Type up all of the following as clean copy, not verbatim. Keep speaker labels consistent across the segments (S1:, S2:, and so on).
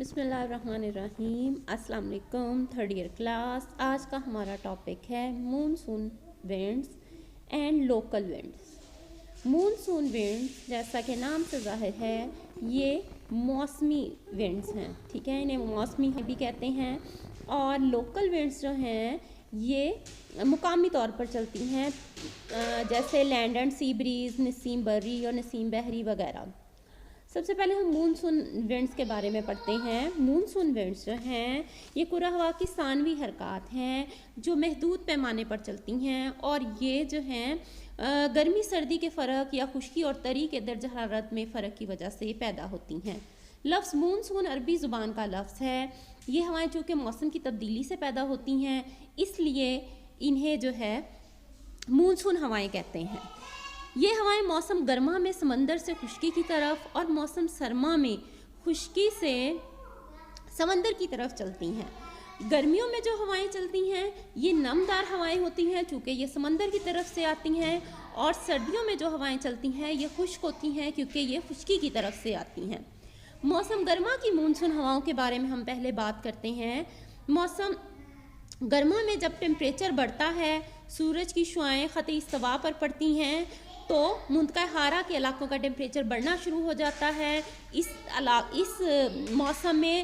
S1: بسم اللہ الرحمن الرحیم۔ السلام علیکم، تھرڈ ایئر کلاس۔ آج کا ہمارا ٹاپک ہے مونسون وینڈز اینڈ لوکل وینڈز۔ مونسون وینڈز جیسا کہ نام سے ظاہر ہے یہ موسمی وینڈز ہیں، ٹھیک ہے، انہیں موسمی بھی کہتے ہیں۔ اور لوکل وینڈز جو ہیں یہ مقامی طور پر چلتی ہیں، جیسے لینڈ اینڈ سی بریز، نسیم بری اور نسیم بحری وغیرہ۔ سب سے پہلے ہم مونسون وینڈز کے بارے میں پڑھتے ہیں۔ مونسون وینڈز جو ہیں یہ کرۂ ہوا کی ثانوی حرکات ہیں جو محدود پیمانے پر چلتی ہیں، اور یہ جو ہیں گرمی سردی کے فرق یا خشکی اور تری کے درجہ حرارت میں فرق کی وجہ سے پیدا ہوتی ہیں۔ لفظ مونسون عربی زبان کا لفظ ہے۔ یہ ہوائیں چونکہ موسم کی تبدیلی سے پیدا ہوتی ہیں، اس لیے انہیں جو ہے مونسون ہوائیں کہتے ہیں۔ یہ ہوائیں موسم گرما میں سمندر سے خشکی کی طرف اور موسم سرما میں خشکی سے سمندر کی طرف چلتی ہیں۔ گرمیوں میں جو ہوائیں چلتی ہیں یہ نمدار ہوائیں ہوتی ہیں چونکہ یہ سمندر کی طرف سے آتی ہیں، اور سردیوں میں جو ہوائیں چلتی ہیں یہ خشک ہوتی ہیں کیونکہ یہ خشکی کی طرف سے آتی ہیں۔ موسم گرما کی مونسون ہواؤں کے بارے میں ہم پہلے بات کرتے ہیں۔ موسم گرما میں جب ٹیمپریچر بڑھتا ہے، سورج کی شعاعیں خط استوا پر پڑتی ہیں تو منطقہ حارہ کے علاقوں کا ٹیمپریچر بڑھنا شروع ہو جاتا ہے۔ اس موسم میں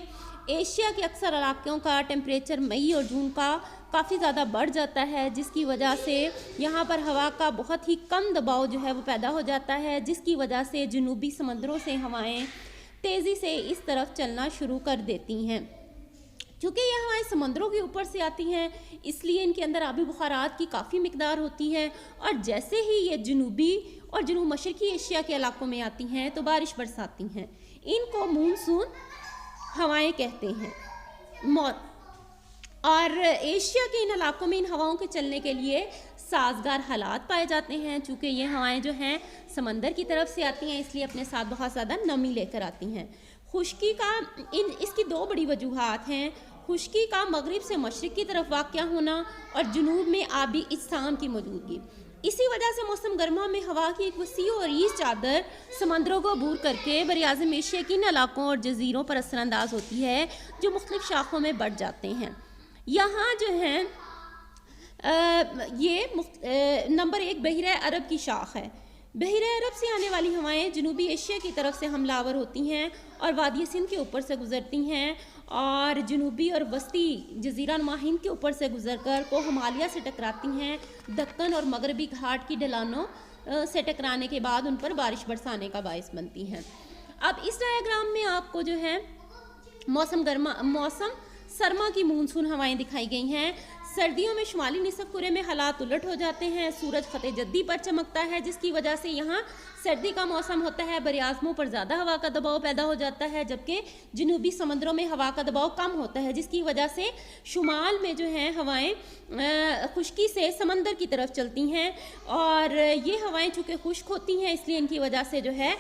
S1: ایشیا کے اکثر علاقوں کا ٹیمپریچر مئی اور جون کا کافی زیادہ بڑھ جاتا ہے، جس کی وجہ سے یہاں پر ہوا کا بہت ہی کم دباؤ جو ہے وہ پیدا ہو جاتا ہے، جس کی وجہ سے جنوبی سمندروں سے ہوائیں تیزی سے اس طرف چلنا شروع کر دیتی ہیں۔ چونکہ یہ ہوائیں سمندروں کے اوپر سے آتی ہیں اس لیے ان کے اندر آبی بخارات کی کافی مقدار ہوتی ہے، اور جیسے ہی یہ جنوبی اور جنوب مشرقی ایشیا کے علاقوں میں آتی ہیں تو بارش برساتی ہیں۔ ان کو مونسون ہوائیں کہتے ہیں۔ اور ایشیا کے ان علاقوں میں ان ہواؤں کے چلنے کے لیے سازگار حالات پائے جاتے ہیں، چونکہ یہ ہوائیں جو ہیں سمندر کی طرف سے آتی ہیں اس لیے اپنے ساتھ بہت زیادہ نمی لے کر آتی ہیں۔ خشکی کا اس کی دو بڑی وجوہات ہیں۔ خشکی کا مغرب سے مشرق کی طرف واقع ہونا اور جنوب میں آبی اجسام کی موجودگی۔ اسی وجہ سے موسم گرما میں ہوا کی ایک وسیع اور عریض چادر سمندروں کو عبور کر کے براعظم ایشیا کے ان علاقوں اور جزیروں پر اثر انداز ہوتی ہے جو مختلف شاخوں میں بڑھ جاتے ہیں۔ یہاں جو ہے یہ نمبر 1 بحیرہ عرب کی شاخ ہے۔ بحیرہ عرب سے آنے والی ہوائیں جنوبی ایشیا کی طرف سے حملہ آور ہوتی ہیں اور وادی سندھ کے اوپر سے گزرتی ہیں، اور جنوبی اور وسطی جزیرہ نما ہند کے اوپر سے گزر کر کو ہمالیہ سے ٹکراتی ہیں۔ دکن اور مغربی گھاٹ کی ڈھلانوں سے ٹکرانے کے بعد ان پر بارش برسانے کا باعث بنتی ہیں۔ اب اس ڈایاگرام میں آپ کو جو ہے موسم سرما کی مونسون ہوائیں دکھائی گئی ہیں۔ سردیوں میں شمالی نصف کرے میں حالات الٹ ہو جاتے ہیں، سورج خط جدی پر چمکتا ہے جس کی وجہ سے یہاں سردی کا موسم ہوتا ہے، براعظموں پر زیادہ ہوا کا دباؤ پیدا ہو جاتا ہے، جبکہ جنوبی سمندروں میں ہوا کا دباؤ کم ہوتا ہے، جس کی وجہ سے شمال میں جو ہیں ہوائیں خشکی سے سمندر کی طرف چلتی ہیں، اور یہ ہوائیں چونکہ خشک ہوتی ہیں اس لیے ان کی وجہ سے جو ہے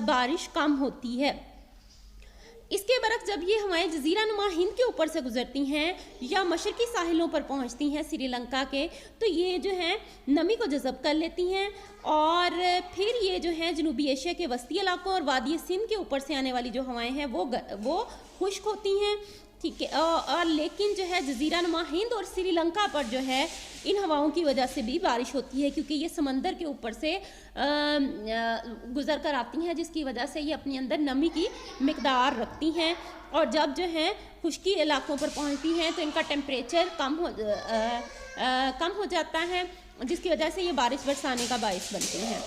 S1: بارش کم ہوتی ہے۔ اس کے برعکس جب یہ ہوائیں جزیرہ نما ہند کے اوپر سے گزرتی ہیں یا مشرقی ساحلوں پر پہنچتی ہیں سری لنکا کے، تو یہ جو ہیں نمی کو جذب کر لیتی ہیں، اور پھر یہ جو ہیں جنوبی ایشیا کے وسطی علاقوں اور وادی سندھ کے اوپر سے آنے والی جو ہوائیں ہیں وہ خشک ہوتی ہیں، ٹھیک ہے، اور لیکن جو ہے جزیرہ نما ہند اور سری لنکا پر جو ہے ان ہواؤں کی وجہ سے بھی بارش ہوتی ہے کیونکہ یہ سمندر کے اوپر سے گزر کر آتی ہیں، جس کی وجہ سے یہ اپنے اندر نمی کی مقدار رکھتی ہیں، اور جب جو ہے خشکی علاقوں پر پہنچتی ہیں تو ان کا ٹیمپریچر کم ہو جاتا ہے، جس کی وجہ سے یہ بارش برسانے کا باعث بنتی ہیں۔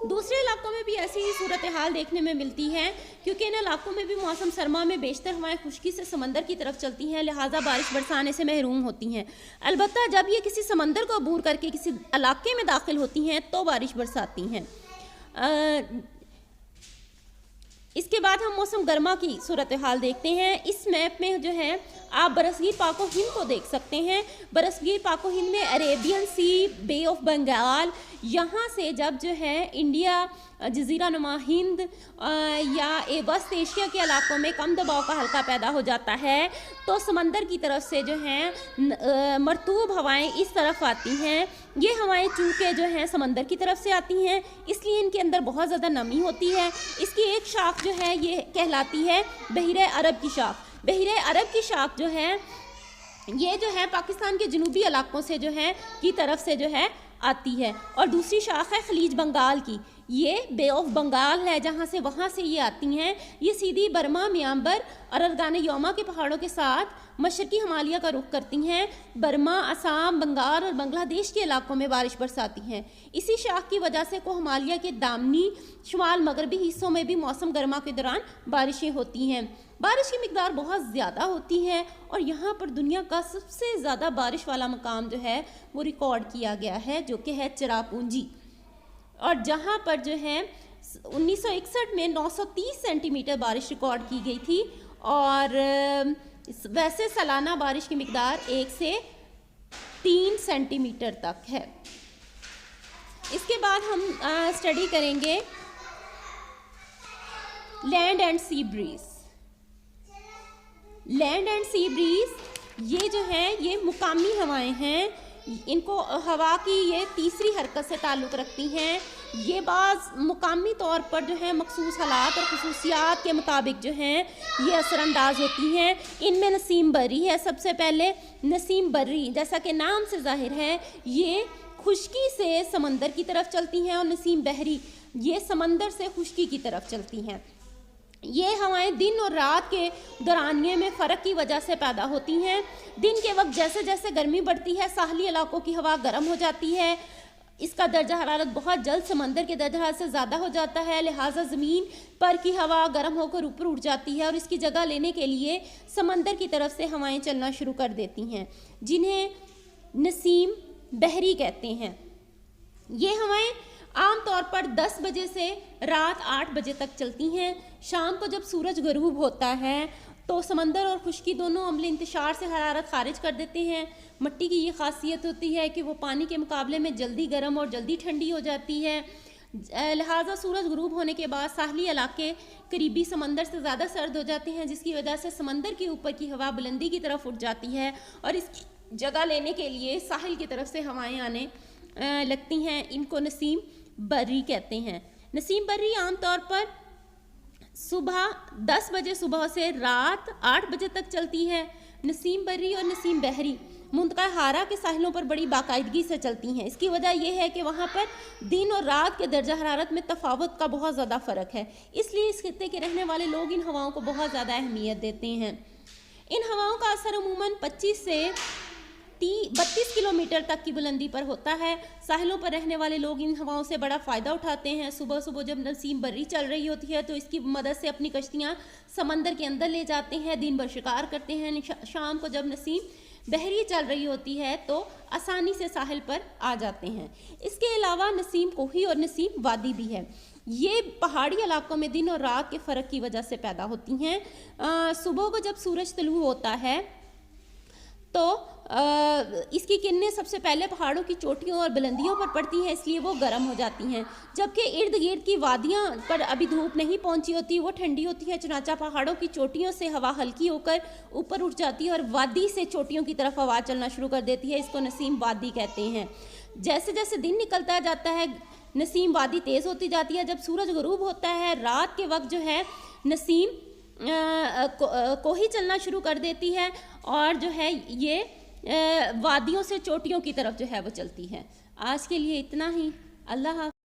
S1: دوسرے علاقوں میں بھی ایسی ہی صورتحال دیکھنے میں ملتی ہے کیونکہ ان علاقوں میں بھی موسم سرما میں بیشتر ہوائیں خشکی سے سمندر کی طرف چلتی ہیں، لہٰذا بارش برسانے سے محروم ہوتی ہیں۔ البتہ جب یہ کسی سمندر کو عبور کر کے کسی علاقے میں داخل ہوتی ہیں تو بارش برساتی ہیں۔ اس کے بعد ہم موسم گرما کی صورتحال دیکھتے ہیں۔ اس میپ میں جو ہے آپ برصغیر پاک و ہند کو دیکھ سکتے ہیں۔ برصغیر پاک و ہند میں عریبین سی، بے آف بنگال، یہاں سے جب جو ہے انڈیا، جزیرہ نما ہند یا وسط ایشیا کے علاقوں میں کم دباؤ کا حلقہ پیدا ہو جاتا ہے تو سمندر کی طرف سے جو ہیں مرطوب ہوائیں اس طرف آتی ہیں۔ یہ ہوائیں چونکہ جو ہیں سمندر کی طرف سے آتی ہیں اس لیے ان کے اندر بہت زیادہ نمی ہوتی ہے۔ اس کی ایک شاخ جو ہے ہے یہ کہلاتی ہے بحیرہ عرب کی شاخ۔ بحیرہ عرب کی شاخ جو ہے یہ جو ہے پاکستان کے جنوبی علاقوں سے جو ہے کی طرف سے جو ہے آتی ہے، اور دوسری شاخ ہے خلیج بنگال کی، یہ بے آف بنگال ہے جہاں سے وہاں سے یہ آتی ہیں، یہ سیدھی برما، میانمار اور ارگان یوما کے پہاڑوں کے ساتھ مشرقی ہمالیہ کا رخ کرتی ہیں۔ برما، آسام، بنگال اور بنگلہ دیش کے علاقوں میں بارش برساتی ہیں۔ اسی شاخ کی وجہ سے کو ہمالیہ کے دامنی شمال مغربی حصوں میں بھی موسم گرما کے دوران بارشیں ہوتی ہیں۔ بارش کی مقدار بہت زیادہ ہوتی ہے، اور یہاں پر دنیا کا سب سے زیادہ بارش والا مقام جو ہے وہ ریکارڈ کیا گیا ہے، جو کہ ہے چراپونجی، اور جہاں پر جو ہے 1961 میں 930 سینٹی میٹر بارش ریکارڈ کی گئی تھی، اور ویسے سالانہ بارش کی مقدار 1 سے 3 سینٹی میٹر تک ہے۔ اس کے بعد ہم اسٹڈی کریں گے land and sea breeze. Land and sea breeze یہ جو ہے یہ مقامی ہوائیں ہیں، ان کو ہوا کی یہ تیسری حرکت سے تعلق رکھتی ہیں۔ یہ بعض مقامی طور پر جو ہے مخصوص حالات اور خصوصیات کے مطابق جو ہیں یہ اثر انداز ہوتی ہیں۔ ان میں نسیم بری ہے سب سے پہلے۔ نسیم بری جیسا کہ نام سے ظاہر ہے یہ خشکی سے سمندر کی طرف چلتی ہیں، اور نسیم بحری یہ سمندر سے خشکی کی طرف چلتی ہیں۔ یہ ہوائیں دن اور رات کے دورانیے میں فرق کی وجہ سے پیدا ہوتی ہیں۔ دن کے وقت جیسے جیسے گرمی بڑھتی ہے ساحلی علاقوں کی ہوا گرم ہو جاتی ہے، اس کا درجہ حرارت بہت جلد سمندر کے درجہ حرارت سے زیادہ ہو جاتا ہے، لہٰذا زمین پر کی ہوا گرم ہو کر اوپر اٹھ جاتی ہے، اور اس کی جگہ لینے کے لیے سمندر کی طرف سے ہوائیں چلنا شروع کر دیتی ہیں، جنہیں نسیم بحری کہتے ہیں۔ یہ ہوائیں عام طور پر 10 بجے سے رات 8 بجے تک چلتی ہیں۔ شام کو جب سورج غروب ہوتا ہے تو سمندر اور خشکی دونوں عملی انتشار سے حرارت خارج کر دیتے ہیں۔ مٹی کی یہ خاصیت ہوتی ہے کہ وہ پانی کے مقابلے میں جلدی گرم اور جلدی ٹھنڈی ہو جاتی ہے، لہٰذا سورج غروب ہونے کے بعد ساحلی علاقے قریبی سمندر سے زیادہ سرد ہو جاتے ہیں، جس کی وجہ سے سمندر کے اوپر کی ہوا بلندی کی طرف اٹھ جاتی ہے، اور اس کی جگہ لینے کے لیے ساحل کی طرف سے ہوائیں آنے لگتی ہیں۔ ان کو نسیم بری کہتے ہیں۔ نسیم بری عام طور پر صبح 10 بجے صبح سے رات 8 بجے تک چلتی ہے۔ نسیم بری اور نسیم بحری منطقہ ہارا کے ساحلوں پر بڑی باقاعدگی سے چلتی ہیں۔ اس کی وجہ یہ ہے کہ وہاں پر دن اور رات کے درجہ حرارت میں تفاوت کا بہت زیادہ فرق ہے، اس لیے اس خطے کے رہنے والے لوگ ان ہواؤں کو بہت زیادہ اہمیت دیتے ہیں۔ ان ہواؤں کا اثر عموماً 25 سے 32 کلومیٹر تک کی بلندی پر ہوتا ہے۔ ساحلوں پر رہنے والے لوگ ان ہواؤں سے بڑا فائدہ اٹھاتے ہیں۔ صبح صبح جب نسیم بری چل رہی ہوتی ہے تو اس کی مدد سے اپنی کشتیاں سمندر کے اندر لے جاتے ہیں، دن بھر شکار کرتے ہیں۔ شام کو جب نسیم بحری چل رہی ہوتی ہے تو آسانی سے ساحل پر آ جاتے ہیں۔ اس کے علاوہ نسیم کوہی اور نسیم وادی بھی ہے۔ یہ پہاڑی علاقوں میں دن اور رات کے فرق کی وجہ سے پیدا ہوتی ہیں۔ صبح کو جب سورج طلوع ہوتا ہے تو اس کی کرنیں سب سے پہلے پہاڑوں کی چوٹیوں اور بلندیوں پر پڑتی ہیں، اس لیے وہ گرم ہو جاتی ہیں، جبکہ ارد گرد کی وادیاں پر ابھی دھوپ نہیں پہنچی ہوتی، وہ ٹھنڈی ہوتی ہے، چنانچہ پہاڑوں کی چوٹیوں سے ہوا ہلکی ہو کر اوپر اٹھ جاتی ہے اور وادی سے چوٹیوں کی طرف ہوا چلنا شروع کر دیتی ہے۔ اس کو نسیم وادی کہتے ہیں۔ جیسے جیسے دن نکلتا جاتا ہے نسیم وادی تیز ہوتی جاتی ہے۔ جب سورج غروب ہوتا ہے رات کے وقت جو ہے نسیم کوہی چلنا شروع کر دیتی ہے، اور جو ہے یہ وادیوں سے چوٹیوں کی طرف جو ہے وہ چلتی ہے۔ آج کے لیے اتنا ہی۔ اللہ حافظ۔